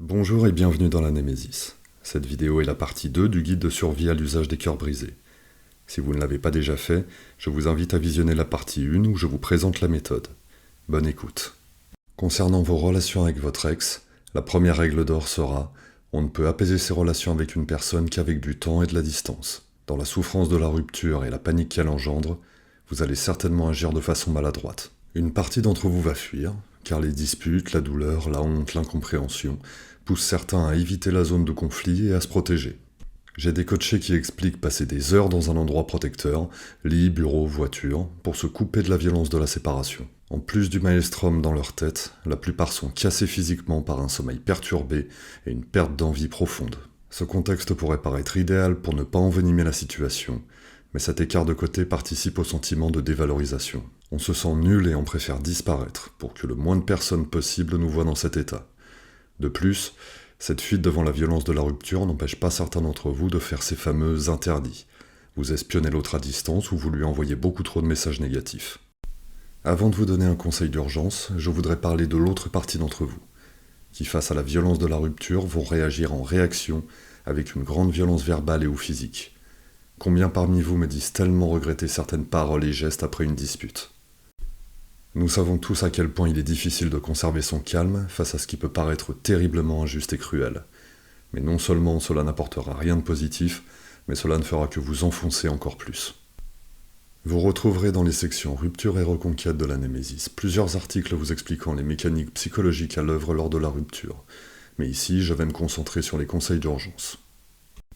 Bonjour et bienvenue dans la Némésis. Cette vidéo est la partie 2 du guide de survie à l'usage des cœurs brisés. Si vous ne l'avez pas déjà fait, je vous invite à visionner la partie 1 où je vous présente la méthode. Bonne écoute. Concernant vos relations avec votre ex, la première règle d'or sera « On ne peut apaiser ses relations avec une personne qu'avec du temps et de la distance. Dans la souffrance de la rupture et la panique qu'elle engendre, vous allez certainement agir de façon maladroite. Une partie d'entre vous va fuir, car les disputes, la douleur, la honte, l'incompréhension poussent certains à éviter la zone de conflit et à se protéger. J'ai des coachés qui expliquent passer des heures dans un endroit protecteur, lit, bureau, voiture, pour se couper de la violence de la séparation. En plus du maelstrom dans leur tête, la plupart sont cassés physiquement par un sommeil perturbé et une perte d'envie profonde. Ce contexte pourrait paraître idéal pour ne pas envenimer la situation, mais cet écart de côté participe au sentiment de dévalorisation. On se sent nul et on préfère disparaître pour que le moins de personnes possible nous voient dans cet état. De plus, cette fuite devant la violence de la rupture n'empêche pas certains d'entre vous de faire ces fameux interdits. Vous espionnez l'autre à distance ou vous lui envoyez beaucoup trop de messages négatifs. Avant de vous donner un conseil d'urgence, je voudrais parler de l'autre partie d'entre vous, qui face à la violence de la rupture vont réagir en réaction avec une grande violence verbale et ou physique. Combien parmi vous me disent tellement regretter certaines paroles et gestes après une dispute ? Nous savons tous à quel point il est difficile de conserver son calme face à ce qui peut paraître terriblement injuste et cruel. Mais non seulement cela n'apportera rien de positif, mais cela ne fera que vous enfoncer encore plus. Vous retrouverez dans les sections Rupture et reconquête de la Némésis plusieurs articles vous expliquant les mécaniques psychologiques à l'œuvre lors de la rupture. Mais ici, je vais me concentrer sur les conseils d'urgence.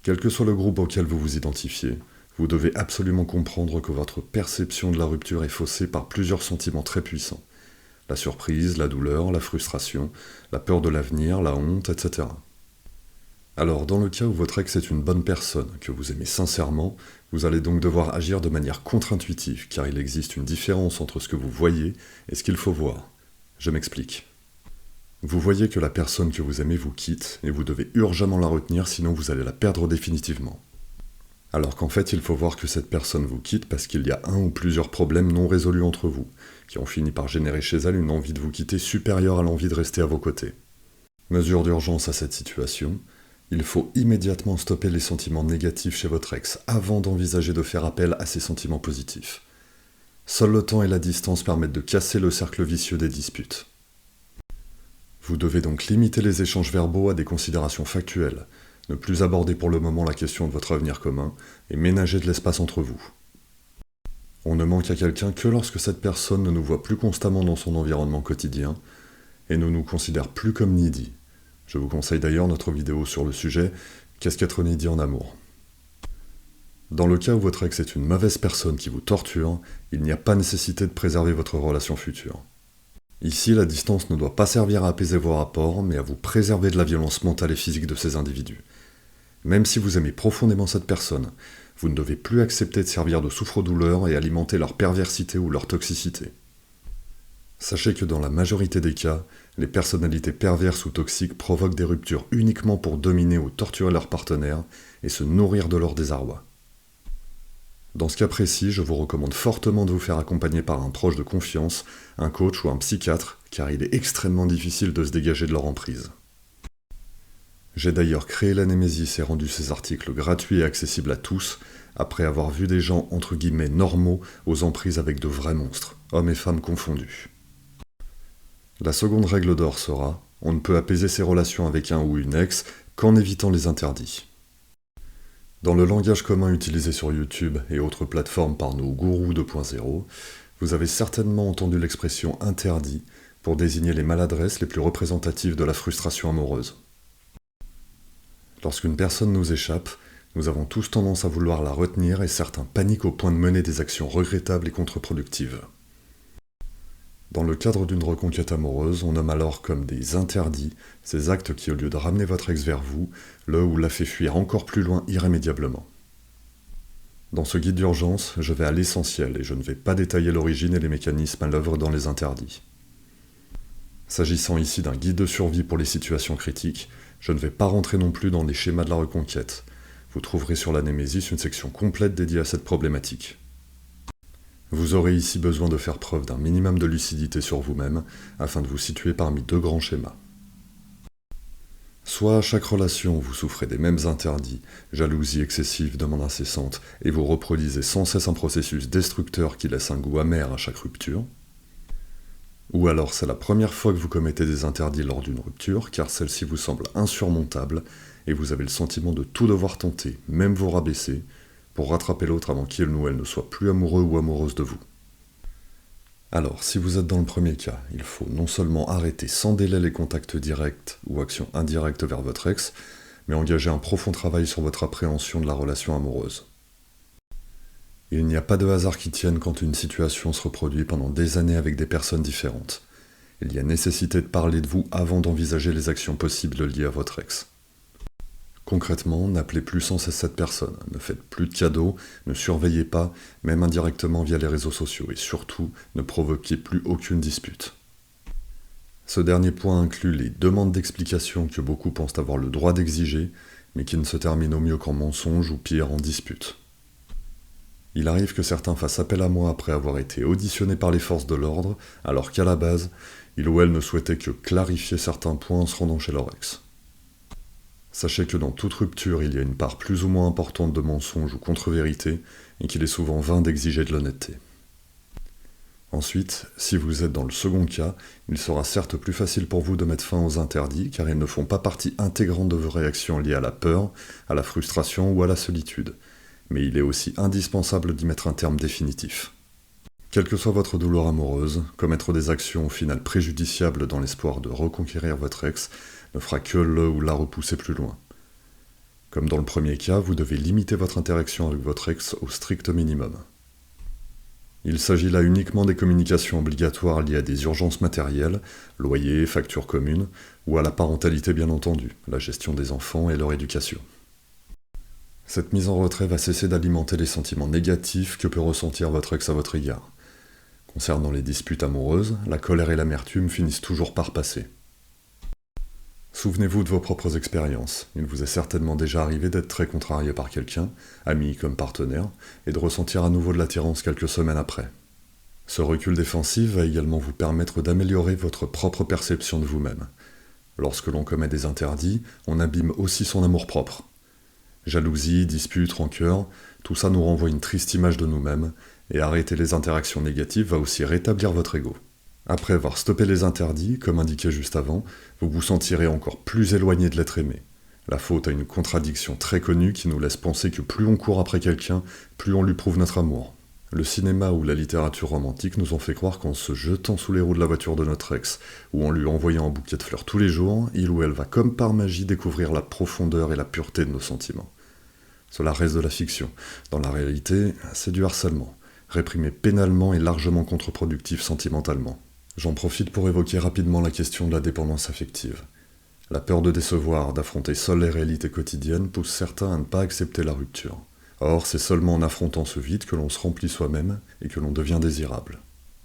Quel que soit le groupe auquel vous vous identifiez, vous devez absolument comprendre que votre perception de la rupture est faussée par plusieurs sentiments très puissants. La surprise, la douleur, la frustration, la peur de l'avenir, la honte, etc. Alors, dans le cas où votre ex est une bonne personne, que vous aimez sincèrement, vous allez donc devoir agir de manière contre-intuitive, car il existe une différence entre ce que vous voyez et ce qu'il faut voir. Je m'explique. Vous voyez que la personne que vous aimez vous quitte, et vous devez urgemment la retenir, sinon vous allez la perdre définitivement. Alors qu'en fait, il faut voir que cette personne vous quitte parce qu'il y a un ou plusieurs problèmes non résolus entre vous, qui ont fini par générer chez elle une envie de vous quitter supérieure à l'envie de rester à vos côtés. Mesure d'urgence à cette situation, il faut immédiatement stopper les sentiments négatifs chez votre ex avant d'envisager de faire appel à ses sentiments positifs. Seul le temps et la distance permettent de casser le cercle vicieux des disputes. Vous devez donc limiter les échanges verbaux à des considérations factuelles, ne plus aborder pour le moment la question de votre avenir commun, et ménager de l'espace entre vous. On ne manque à quelqu'un que lorsque cette personne ne nous voit plus constamment dans son environnement quotidien, et ne nous considère plus comme needy. Je vous conseille d'ailleurs notre vidéo sur le sujet « Qu'est-ce qu'être needy en amour ?» Dans le cas où votre ex est une mauvaise personne qui vous torture, il n'y a pas nécessité de préserver votre relation future. Ici, la distance ne doit pas servir à apaiser vos rapports, mais à vous préserver de la violence mentale et physique de ces individus. Même si vous aimez profondément cette personne, vous ne devez plus accepter de servir de souffre-douleur et alimenter leur perversité ou leur toxicité. Sachez que dans la majorité des cas, les personnalités perverses ou toxiques provoquent des ruptures uniquement pour dominer ou torturer leur partenaire et se nourrir de leur désarroi. Dans ce cas précis, je vous recommande fortement de vous faire accompagner par un proche de confiance, un coach ou un psychiatre, car il est extrêmement difficile de se dégager de leur emprise. J'ai d'ailleurs créé la Némésis et rendu ces articles gratuits et accessibles à tous, après avoir vu des gens entre guillemets normaux aux emprises avec de vrais monstres, hommes et femmes confondus. La seconde règle d'or sera « On ne peut apaiser ses relations avec un ou une ex qu'en évitant les interdits ». Dans le langage commun utilisé sur YouTube et autres plateformes par nos gourous 2.0, vous avez certainement entendu l'expression « interdit » pour désigner les maladresses les plus représentatives de la frustration amoureuse. Lorsqu'une personne nous échappe, nous avons tous tendance à vouloir la retenir et certains paniquent au point de mener des actions regrettables et contre-productives. Dans le cadre d'une reconquête amoureuse, on nomme alors comme des interdits ces actes qui, au lieu de ramener votre ex vers vous, le ou la fait fuir encore plus loin irrémédiablement. Dans ce guide d'urgence, je vais à l'essentiel et je ne vais pas détailler l'origine et les mécanismes à l'œuvre dans les interdits. S'agissant ici d'un guide de survie pour les situations critiques, je ne vais pas rentrer non plus dans les schémas de la reconquête. Vous trouverez sur la Némésis une section complète dédiée à cette problématique. Vous aurez ici besoin de faire preuve d'un minimum de lucidité sur vous-même afin de vous situer parmi deux grands schémas. Soit à chaque relation, vous souffrez des mêmes interdits, jalousie excessive, demande incessante, et vous reproduisez sans cesse un processus destructeur qui laisse un goût amer à chaque rupture. Ou alors c'est la première fois que vous commettez des interdits lors d'une rupture, car celle-ci vous semble insurmontable, et vous avez le sentiment de tout devoir tenter, même vous rabaisser, pour rattraper l'autre avant qu'il ou elle ne soit plus amoureux ou amoureuse de vous. Alors, si vous êtes dans le premier cas, il faut non seulement arrêter sans délai les contacts directs ou actions indirectes vers votre ex, mais engager un profond travail sur votre appréhension de la relation amoureuse. Il n'y a pas de hasard qui tienne quand une situation se reproduit pendant des années avec des personnes différentes. Il y a nécessité de parler de vous avant d'envisager les actions possibles liées à votre ex. Concrètement, n'appelez plus sans cesse cette personne, ne faites plus de cadeaux, ne surveillez pas, même indirectement via les réseaux sociaux, et surtout, ne provoquez plus aucune dispute. Ce dernier point inclut les demandes d'explication que beaucoup pensent avoir le droit d'exiger, mais qui ne se terminent au mieux qu'en mensonge ou pire en dispute. Il arrive que certains fassent appel à moi après avoir été auditionnés par les forces de l'ordre, alors qu'à la base, il ou elle ne souhaitait que clarifier certains points en se rendant chez leur ex. Sachez que dans toute rupture, il y a une part plus ou moins importante de mensonge ou contre-vérité, et qu'il est souvent vain d'exiger de l'honnêteté. Ensuite, si vous êtes dans le second cas, il sera certes plus facile pour vous de mettre fin aux interdits, car ils ne font pas partie intégrante de vos réactions liées à la peur, à la frustration ou à la solitude. Mais il est aussi indispensable d'y mettre un terme définitif. Quelle que soit votre douleur amoureuse, commettre des actions au final préjudiciables dans l'espoir de reconquérir votre ex ne fera que le ou la repousser plus loin. Comme dans le premier cas, vous devez limiter votre interaction avec votre ex au strict minimum. Il s'agit là uniquement des communications obligatoires liées à des urgences matérielles, loyer, factures communes, ou à la parentalité bien entendu, la gestion des enfants et leur éducation. Cette mise en retrait va cesser d'alimenter les sentiments négatifs que peut ressentir votre ex à votre égard. Concernant les disputes amoureuses, la colère et l'amertume finissent toujours par passer. Souvenez-vous de vos propres expériences. Il vous est certainement déjà arrivé d'être très contrarié par quelqu'un, ami comme partenaire, et de ressentir à nouveau de l'attirance quelques semaines après. Ce recul défensif va également vous permettre d'améliorer votre propre perception de vous-même. Lorsque l'on commet des interdits, on abîme aussi son amour-propre. Jalousie, disputes, rancœur, tout ça nous renvoie une triste image de nous-mêmes, et arrêter les interactions négatives va aussi rétablir votre ego. Après avoir stoppé les interdits, comme indiqué juste avant, vous vous sentirez encore plus éloigné de l'être aimé. La faute a une contradiction très connue qui nous laisse penser que plus on court après quelqu'un, plus on lui prouve notre amour. Le cinéma ou la littérature romantique nous ont fait croire qu'en se jetant sous les roues de la voiture de notre ex, ou en lui envoyant un bouquet de fleurs tous les jours, il ou elle va comme par magie découvrir la profondeur et la pureté de nos sentiments. Cela reste de la fiction. Dans la réalité, c'est du harcèlement, réprimé pénalement et largement contre-productif sentimentalement. J'en profite pour évoquer rapidement la question de la dépendance affective. La peur de décevoir, d'affronter seule les réalités quotidiennes pousse certains à ne pas accepter la rupture. Or, c'est seulement en affrontant ce vide que l'on se remplit soi-même et que l'on devient désirable.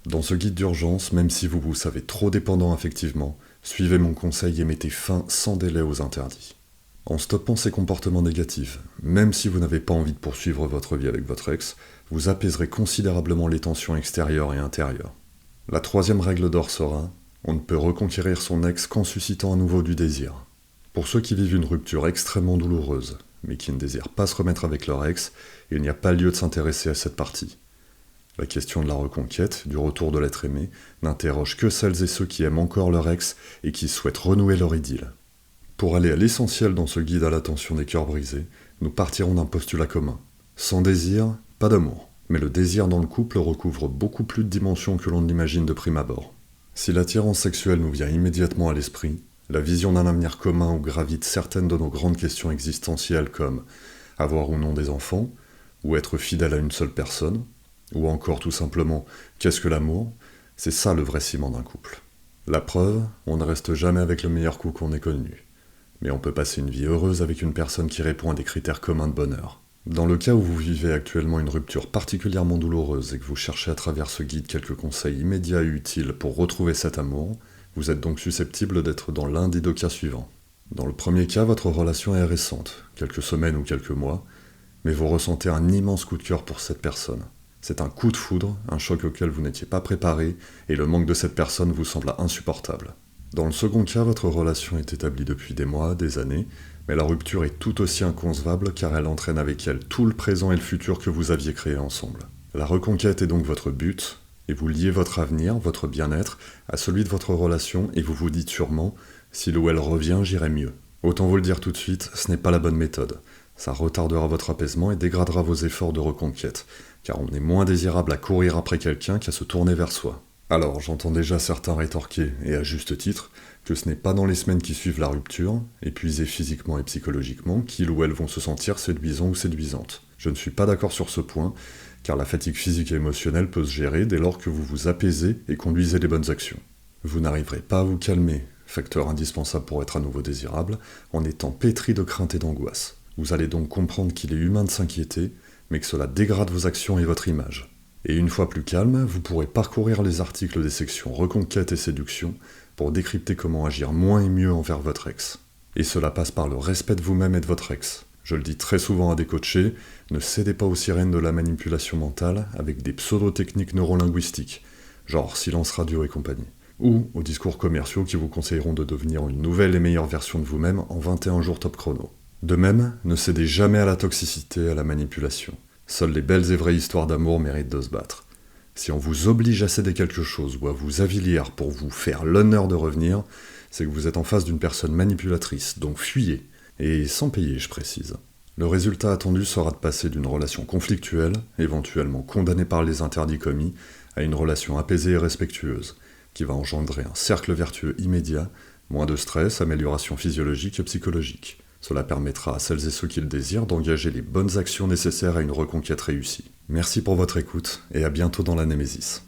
Dans ce guide d'urgence, même si vous vous savez trop dépendant affectivement, suivez mon conseil et mettez fin sans délai aux interdits. En stoppant ces comportements négatifs, même si vous n'avez pas envie de poursuivre votre vie avec votre ex, vous apaiserez considérablement les tensions extérieures et intérieures. La troisième règle d'or sera « On ne peut reconquérir son ex qu'en suscitant à nouveau du désir ». Pour ceux qui vivent une rupture extrêmement douloureuse, mais qui ne désirent pas se remettre avec leur ex, il n'y a pas lieu de s'intéresser à cette partie. La question de la reconquête, du retour de l'être aimé, n'interroge que celles et ceux qui aiment encore leur ex et qui souhaitent renouer leur idylle. Pour aller à l'essentiel dans ce guide à l'attention des cœurs brisés, nous partirons d'un postulat commun. Sans désir, pas d'amour. Mais le désir dans le couple recouvre beaucoup plus de dimensions que l'on l'imagine de prime abord. Si l'attirance sexuelle nous vient immédiatement à l'esprit, la vision d'un avenir commun où gravitent certaines de nos grandes questions existentielles comme avoir ou non des enfants, ou être fidèle à une seule personne, ou encore tout simplement qu'est-ce que l'amour, c'est ça le vrai ciment d'un couple. La preuve, on ne reste jamais avec le meilleur coup qu'on ait connu. Mais on peut passer une vie heureuse avec une personne qui répond à des critères communs de bonheur. Dans le cas où vous vivez actuellement une rupture particulièrement douloureuse et que vous cherchez à travers ce guide quelques conseils immédiats et utiles pour retrouver cet amour, vous êtes donc susceptible d'être dans l'un des deux cas suivants. Dans le premier cas, votre relation est récente, quelques semaines ou quelques mois, mais vous ressentez un immense coup de cœur pour cette personne. C'est un coup de foudre, un choc auquel vous n'étiez pas préparé, et le manque de cette personne vous sembla insupportable. Dans le second cas, votre relation est établie depuis des mois, des années, mais la rupture est tout aussi inconcevable car elle entraîne avec elle tout le présent et le futur que vous aviez créé ensemble. La reconquête est donc votre but, et vous liez votre avenir, votre bien-être, à celui de votre relation et vous vous dites sûrement « si le ou elle revient, j'irai mieux ». Autant vous le dire tout de suite, ce n'est pas la bonne méthode. Ça retardera votre apaisement et dégradera vos efforts de reconquête, car on est moins désirable à courir après quelqu'un qu'à se tourner vers soi. Alors, j'entends déjà certains rétorquer, et à juste titre, que ce n'est pas dans les semaines qui suivent la rupture, épuisés physiquement et psychologiquement, qu'ils ou elles vont se sentir séduisants ou séduisantes. Je ne suis pas d'accord sur ce point, car la fatigue physique et émotionnelle peut se gérer dès lors que vous vous apaisez et conduisez les bonnes actions. Vous n'arriverez pas à vous calmer, facteur indispensable pour être à nouveau désirable, en étant pétri de crainte et d'angoisse. Vous allez donc comprendre qu'il est humain de s'inquiéter, mais que cela dégrade vos actions et votre image. Et une fois plus calme, vous pourrez parcourir les articles des sections Reconquête et Séduction pour décrypter comment agir moins et mieux envers votre ex. Et cela passe par le respect de vous-même et de votre ex. Je le dis très souvent à des coachés, ne cédez pas aux sirènes de la manipulation mentale avec des pseudo-techniques neurolinguistiques, genre silence radio et compagnie, ou aux discours commerciaux qui vous conseilleront de devenir une nouvelle et meilleure version de vous-même en 21 jours top chrono. De même, ne cédez jamais à la toxicité et à la manipulation. Seules les belles et vraies histoires d'amour méritent de se battre. Si on vous oblige à céder quelque chose ou à vous avilir pour vous faire l'honneur de revenir, c'est que vous êtes en face d'une personne manipulatrice, donc fuyez, et sans payer, je précise. Le résultat attendu sera de passer d'une relation conflictuelle, éventuellement condamnée par les interdits commis, à une relation apaisée et respectueuse, qui va engendrer un cercle vertueux immédiat, moins de stress, amélioration physiologique et psychologique. Cela permettra à celles et ceux qui le désirent d'engager les bonnes actions nécessaires à une reconquête réussie. Merci pour votre écoute et à bientôt dans la Némésis.